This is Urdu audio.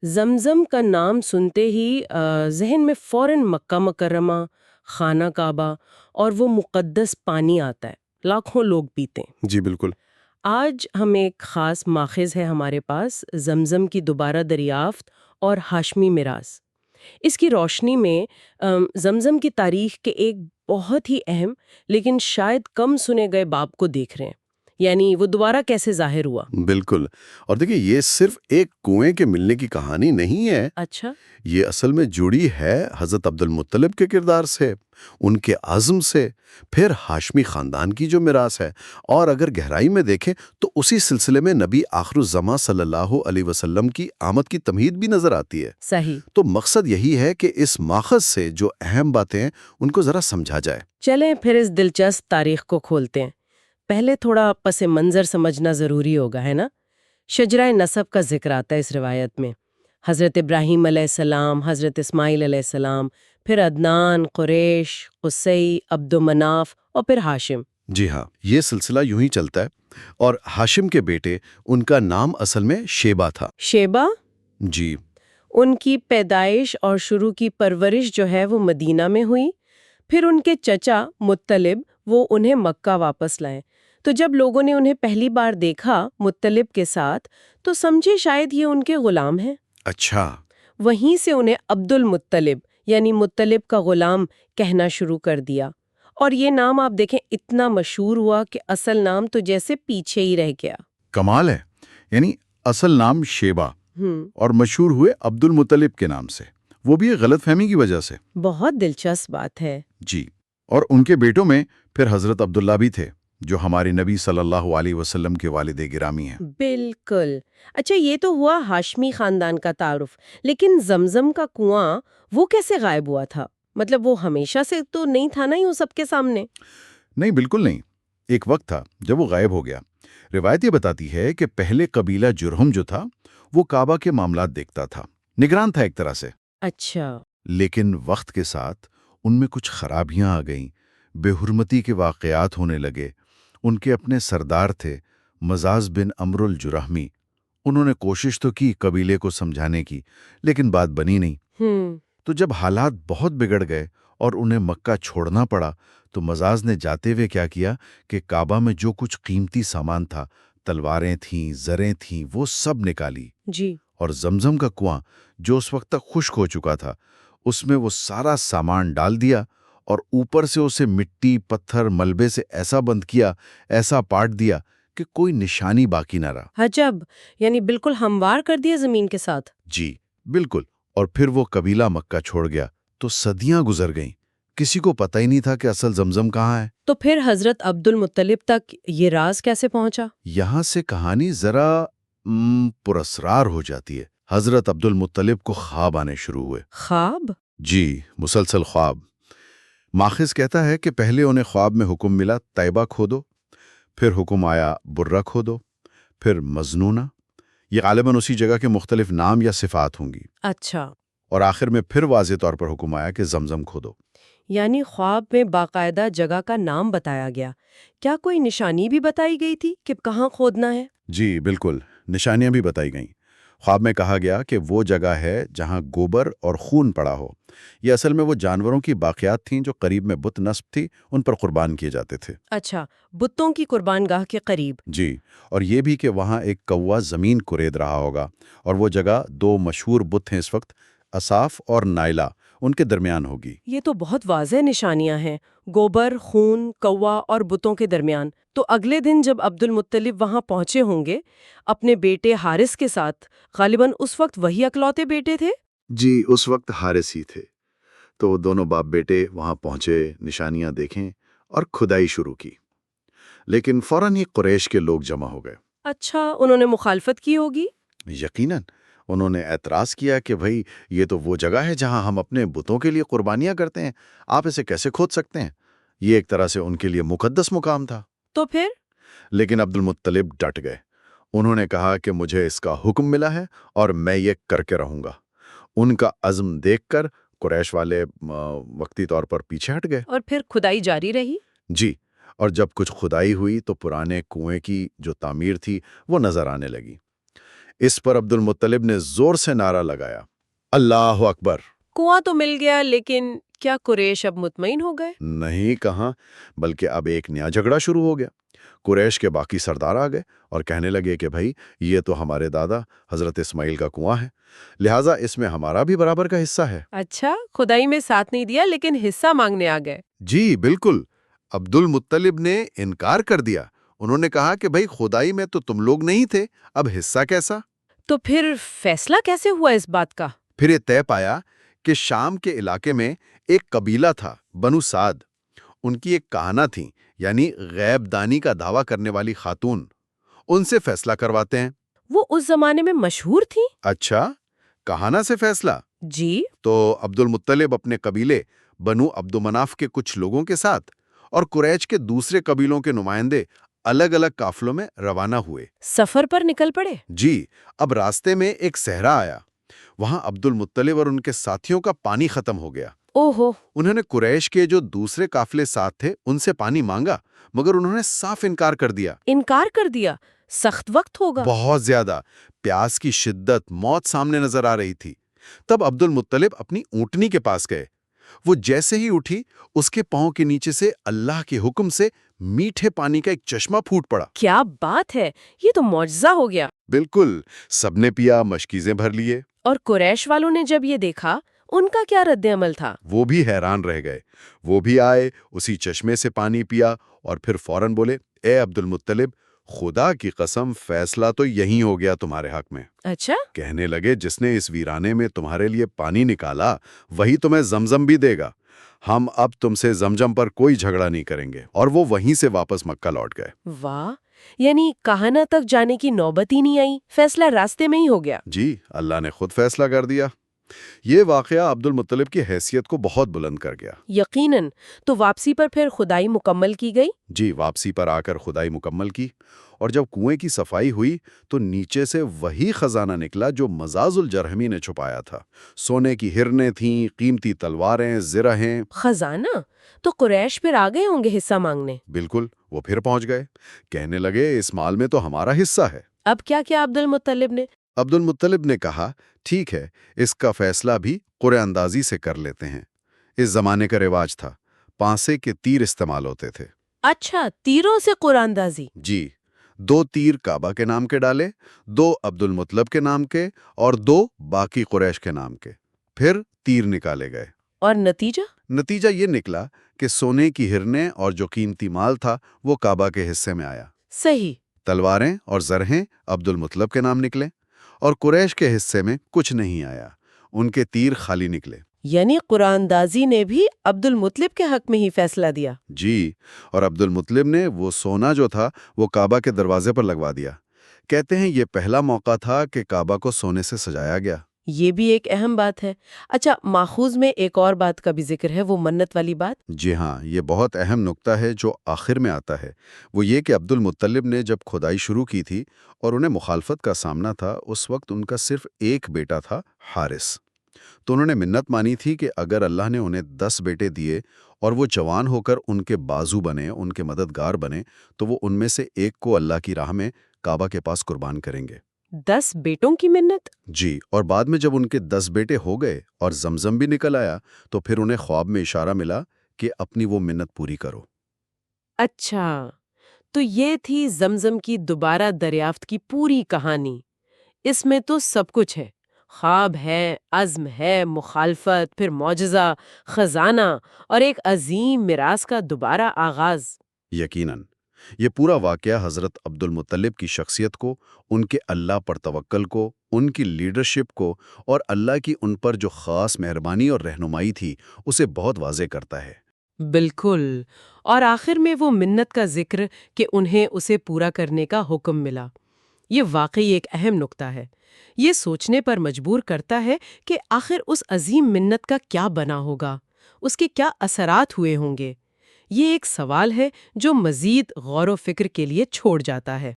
زمزم کا نام سنتے ہی ذہن میں فوراً مکہ مکرمہ، خانہ کعبہ اور وہ مقدس پانی آتا ہے، لاکھوں لوگ پیتے ہیں۔ جی بالکل۔ آج ہم ایک خاص ماخذ ہے ہمارے پاس، زمزم کی دوبارہ دریافت اور ہاشمی میراث۔ اس کی روشنی میں زمزم کی تاریخ کے ایک بہت ہی اہم لیکن شاید کم سنے گئے باب کو دیکھ رہے ہیں، یعنی وہ دوبارہ کیسے ظاہر ہوا۔ بالکل، اور دیکھیں یہ صرف ایک کنویں کے ملنے کی کہانی نہیں ہے، اچھا، یہ اصل میں جڑی ہے حضرت عبد المطلب کے کردار سے، ان کے عزم سے، پھر ہاشمی خاندان کی جو میراث ہے، اور اگر گہرائی میں دیکھیں تو اسی سلسلے میں نبی آخر الزماں صلی اللہ علیہ وسلم کی آمد کی تمہید بھی نظر آتی ہے۔ صحیح۔ تو مقصد یہی ہے کہ اس ماخذ سے جو اہم باتیں ہیں ان کو ذرا سمجھا جائے۔ چلیں پھر اس دلچسپ تاریخ کو کھولتے ہیں۔ پہلے تھوڑا پس منظر سمجھنا ضروری ہوگا، ہے نا؟ شجرہ نسب کا ذکر آتا ہے اس روایت میں، حضرت ابراہیم علیہ السلام، حضرت اسماعیل علیہ السلام، پھر عدنان، قریش، قصی، عبد مناف اور پھر ہاشم۔ جی ہاں، یہ سلسلہ یوں ہی چلتا ہے، اور ہاشم کے بیٹے، ان کا نام اصل میں شیبہ تھا۔ شیبہ؟ جی ان کی پیدائش اور شروع کی پرورش جو ہے وہ مدینہ میں ہوئی، پھر ان کے چچا مطلب وہ انہیں مکہ واپس لائے۔ تو جب لوگوں نے انہیں پہلی بار دیکھا مطلب کے ساتھ تو سمجھے شاید یہ ان کے غلام ہیں۔ اچھا۔ وہیں سے انہیں عبد المطلب یعنی مطلب کا غلام کہنا شروع کر دیا، اور یہ نام آپ دیکھیں اتنا مشہور ہوا کہ اصل نام تو جیسے پیچھے ہی رہ گیا۔ کمال ہے، یعنی اصل نام شیبہ اور مشہور ہوئے عبد المطلب کے نام سے، وہ بھی ایک غلط فہمی کی وجہ سے۔ بہت دلچسپ بات ہے۔ جی، اور ان کے بیٹوں میں پھر حضرت عبداللہ بھی تھے، جو ہمارے نبی صلی اللہ علیہ وسلم کے والد گرامی ہیں۔ بالکل۔ اچھا، یہ تو ہوا ہاشمی خاندان کا تعارف، لیکن زمزم کا کنواں وہ کیسے غائب ہوا تھا؟ مطلب وہ ہمیشہ سے تو نہیں تھا نا یوں سب کے سامنے؟ نہیں، بالکل نہیں، ایک وقت تھا جب وہ غائب ہو گیا۔ روایت یہ بتاتی ہے کہ پہلے قبیلہ جرہم جو تھا وہ کعبہ کے معاملات دیکھتا تھا، نگران تھا ایک طرح سے۔ اچھا۔ لیکن وقت کے ساتھ ان میں کچھ خرابیاں آ گئیں، بے حرمتی کے واقعات ہونے لگے۔ ان کے اپنے سردار تھے مزاز بن عمرو الجرہمی، انہوں نے کوشش تو کی قبیلے کو سمجھانے کی، لیکن بات بنی نہیں۔ تو جب حالات بہت بگڑ گئے اور انہیں مکہ چھوڑنا پڑا تو مزاز نے جاتے ہوئے کیا کیا کہ کعبہ میں جو کچھ قیمتی سامان تھا، تلواریں تھیں، زریں تھیں، وہ سب نکالی۔ جی۔ اور زمزم کا کنواں جو اس وقت تک خشک ہو چکا تھا، اس میں وہ سارا سامان ڈال دیا اور اوپر سے اسے مٹی، پتھر، ملبے سے ایسا بند کیا، ایسا پاٹ دیا کہ کوئی نشانی باقی نہ رہا۔ عجب، یعنی بالکل ہموار کر دیا زمین کے ساتھ۔ جی بالکل، اور پھر وہ قبیلہ مکہ چھوڑ گیا تو صدیاں گزر گئیں، کسی کو پتہ ہی نہیں تھا کہ اصل زمزم کہاں ہے۔ تو پھر حضرت عبد المطلب تک یہ راز کیسے پہنچا؟ یہاں سے کہانی ذرا پراسرار ہو جاتی ہے۔ حضرت عبد المطلب کو خواب آنے شروع ہوئے۔ خواب؟ جی، مسلسل خواب۔ ماخذ کہتا ہے کہ پہلے انہیں خواب میں حکم ملا طیبہ کھودو، پھر حکم آیا برہ کھودو، پھر مزنونہ، یہ غالباً اسی جگہ کے مختلف نام یا صفات ہوں گی۔ اچھا، اور آخر میں پھر واضح طور پر حکم آیا کہ زمزم کھودو۔ یعنی خواب میں باقاعدہ جگہ کا نام بتایا گیا۔ کیا کوئی نشانی بھی بتائی گئی تھی کہ کہاں کھودنا ہے؟ جی بالکل، نشانیاں بھی بتائی گئیں۔ خواب میں کہا گیا کہ وہ جگہ ہے جہاں گوبر اور خون پڑا ہو۔ یہ اصل میں وہ جانوروں کی باقیات تھیں جو قریب میں بت نصب تھی، ان پر قربان کیے جاتے تھے۔ اچھا، بتوں کی قربان گاہ کے قریب۔ جی، اور یہ بھی کہ وہاں ایک کوا زمین کورید رہا ہوگا، اور وہ جگہ دو مشہور بت ہیں اس وقت، اصاف اور نائلہ، ان کے درمیان ہوگی۔ یہ تو بہت واضح نشانیاں ہیں، گوبر، خون، کوا اور بتوں کے درمیان۔ تو اگلے دن جب عبد المطلب وہاں پہنچے ہوں گے اپنے بیٹے حارث کے ساتھ، غالباً اس وقت وہی اکلوتے بیٹے تھے؟ جی، اس وقت حارث ہی تھے۔ تو دونوں باپ بیٹے وہاں پہنچے، نشانیاں دیکھیں اور کھدائی شروع کی، لیکن فوراً ہی قریش کے لوگ جمع ہو گئے۔ اچھا، انہوں نے مخالفت کی ہوگی؟ یقیناً، انہوں نے اعتراض کیا کہ بھئی یہ تو وہ جگہ ہے جہاں ہم اپنے بتوں کے لیے قربانیاں کرتے ہیں، آپ اسے کیسے کھود سکتے ہیں؟ یہ ایک طرح سے ان کے لیے مقدس مقام تھا۔ تو پھر؟ لیکن عبد المطلب ڈٹ گئے۔ انہوں نے کہا کہ مجھے اس کا حکم ملا ہے اور میں یہ کر کے رہوں گا۔ ان کا عزم دیکھ کر قریش والے وقتی طور پر پیچھے ہٹ گئے۔ اور پھر کھدائی جاری رہی؟ جی، اور جب کچھ کھدائی ہوئی تو پرانے کنویں کی جو تعمیر تھی وہ نظر آنے لگی۔ اس پر عبد المطلب نے زور سے نعرہ لگایا، اللہ اکبر! کنواں تو مل گیا، لیکن کیا قریش اب مطمئن ہو گئے؟ نہیں کہاں، بلکہ اب ایک نیا جھگڑا شروع ہو گیا۔ قریش کے باقی سردار آ گئے اور کہنے لگے کہ بھائی یہ تو ہمارے دادا حضرت اسماعیل کا کنواں ہے، لہٰذا اس میں ہمارا بھی برابر کا حصہ ہے۔ اچھا، خدائی میں ساتھ نہیں دیا لیکن حصہ مانگنے آ گئے۔ جی بالکل، عبد المطلب نے انکار کر دیا۔ انہوں نے کہا کہ بھائی خدائی میں تو تم لوگ نہیں تھے، اب حصہ کیسا؟ تو پھر فیصلہ کیسے ہوا اس بات کا؟ پھر یہ طے پایا کہ شام کے علاقے میں ایک قبیلہ تھا، بنو سعد۔ ان کی ایک کہانہ تھی، یعنی غیب دانی کا دعویٰ کرنے والی خاتون۔ ان سے فیصلہ کرواتے ہیں۔ وہ اس زمانے میں مشہور تھی؟ اچھا، کہانہ سے فیصلہ؟ جی۔ تو عبد المطلب اپنے قبیلے بنو عبد مناف کے کچھ لوگوں کے ساتھ اور قریش کے دوسرے قبیلوں کے نمائندے الگ الگ قافلوں میں روانہ ہوئے۔ سفر پر نکل پڑے؟ جی، اب راستے میں ایک صحرا آیا۔ وہاں عبد المطلب اور ان کے ساتھیوں کا پانی ختم ہو گیا۔ اوہو! انہوں نے قریش کے جو دوسرے قافلے ساتھ تھے ان سے پانی مانگا، مگر انہوں نے صاف انکار کر دیا۔ انکار کر دیا؟ سخت وقت ہوگا۔ بہت زیادہ، پیاس کی شدت، موت سامنے نظر آ رہی تھی۔ تب عبد المطلب اپنی اونٹنی کے پاس گئے۔ وہ جیسے ہی اٹھی، اس کے پاؤں کے نیچے سے اللہ کے حکم سے میٹھے پانی کا ایک چشمہ پھوٹ پڑا۔ کیا بات ہے! یہ تو معجزہ ہو گیا۔ بالکل، سب نے پیا، مشکیزیں بھر لیے۔ اور قریش والوں نے جب یہ دیکھا، ان کا کیا رد عمل تھا؟ وہ بھی حیران رہ گئے۔ وہ بھی آئے، اسی چشمے سے پانی پیا اور پھر فوراً بولے، اے عبد المطلب، خدا کی قسم فیصلہ تو یہی ہو گیا تمہارے حق میں۔ اچھا؟ کہنے لگے جس نے اس ویرانے میں تمہارے لیے پانی نکالا وہی تمہیں زمزم بھی دے گا۔ ہم اب تم سے زمزم پر کوئی جھگڑا نہیں کریں گے۔ اور وہ وہیں سے واپس مکہ لوٹ گئے۔ واہ! یعنی کہانہ تک جانے کی نوبت ہی نہیں آئی، فیصلہ راستے میں ہی ہو گیا۔ جی، اللہ نے خود فیصلہ کر دیا۔ یہ واقعہ عبد المطلب کی حیثیت کو بہت بلند کر گیا۔ یقیناً۔ تو واپسی پر پھر خدائی مکمل کی گئی؟ جی، واپسی پر آ کر خدائی مکمل کی، اور جب کنویں کی صفائی ہوئی تو نیچے سے وہی خزانہ نکلا جو مزاز الجرہمی نے چھپایا تھا۔ سونے کی ہرنیں تھیں، قیمتی تلواریں، زرہیں۔ خزانہ؟ تو قریش پھر آ گئے ہوں گے حصہ مانگنے؟ بالکل، وہ پھر پہنچ گئے، کہنے لگے اس مال میں تو ہمارا حصہ ہے۔ اب کیا کیا عبد المطلب نے؟ عبد المطلب نے کہا، ٹھیک ہے، اس کا فیصلہ بھی قرعہ اندازی سے کر لیتے ہیں۔ اس زمانے کا رواج تھا، پانسے کے تیر استعمال ہوتے تھے۔ اچھا، تیروں سے قرآن اندازی؟ جی، 2 تیر کعبہ کے نام کے ڈالے، 2 عبد المطلب کے نام کے اور 2 باقی قریش کے نام کے۔ پھر تیر نکالے گئے۔ اور نتیجہ؟ نتیجہ یہ نکلا کہ سونے کی ہرنیں اور جو قیمتی مال تھا وہ کعبہ کے حصے میں آیا۔ صحیح۔ تلواریں اور زرہیں عبد المطلب کے نام نکلے، اور قریش کے حصے میں کچھ نہیں آیا، ان کے تیر خالی نکلے۔ یعنی قرآن اندازی نے بھی عبد المطلب کے حق میں ہی فیصلہ دیا؟ جی، اور عبد المطلب نے وہ سونا جو تھا وہ کعبہ کے دروازے پر لگوا دیا۔ کہتے ہیں یہ پہلا موقع تھا کہ کعبہ کو سونے سے سجایا گیا۔ یہ بھی ایک اہم بات ہے۔ اچھا، ماخوذ میں ایک اور بات کا بھی ذکر ہے، وہ منت والی بات۔ جی ہاں، یہ بہت اہم نکتہ ہے جو آخر میں آتا ہے۔ وہ یہ کہ عبد المطلب نے جب کھدائی شروع کی تھی اور انہیں مخالفت کا سامنا تھا، اس وقت ان کا صرف ایک بیٹا تھا، حارث۔ تو انہوں نے منت مانی تھی کہ اگر اللہ نے انہیں 10 بیٹے دیے اور وہ جوان ہو کر ان کے بازو بنے، ان کے مددگار بنے، تو وہ ان میں سے ایک کو اللہ کی راہ میں کعبہ کے پاس قربان کریں گے۔ 10 بیٹوں کی منت؟ جی، اور بعد میں جب ان کے 10 بیٹے ہو گئے اور زمزم بھی نکل آیا تو پھر انہیں خواب میں اشارہ ملا کہ اپنی وہ منت پوری کرو۔ اچھا، تو یہ تھی زمزم کی دوبارہ دریافت کی پوری کہانی۔ اس میں تو سب کچھ ہے، خواب ہے، عزم ہے، مخالفت، پھر معجزہ، خزانہ اور ایک عظیم میراث کا دوبارہ آغاز۔ یقیناً یہ پورا واقعہ حضرت عبد المطلب کی شخصیت کو، ان کے اللہ پر توکل کو، ان کی لیڈرشپ کو اور اللہ کی ان پر جو خاص مہربانی اور رہنمائی تھی اسے بہت واضح کرتا ہے۔ بالکل، اور آخر میں وہ منت کا ذکر کہ انہیں اسے پورا کرنے کا حکم ملا۔ یہ واقعی ایک اہم نکتہ ہے۔ یہ سوچنے پر مجبور کرتا ہے کہ آخر اس عظیم منت کا کیا بنا ہوگا، اس کے کیا اثرات ہوئے ہوں گے۔ یہ ایک سوال ہے جو مزید غور و فکر کے لیے چھوڑ جاتا ہے۔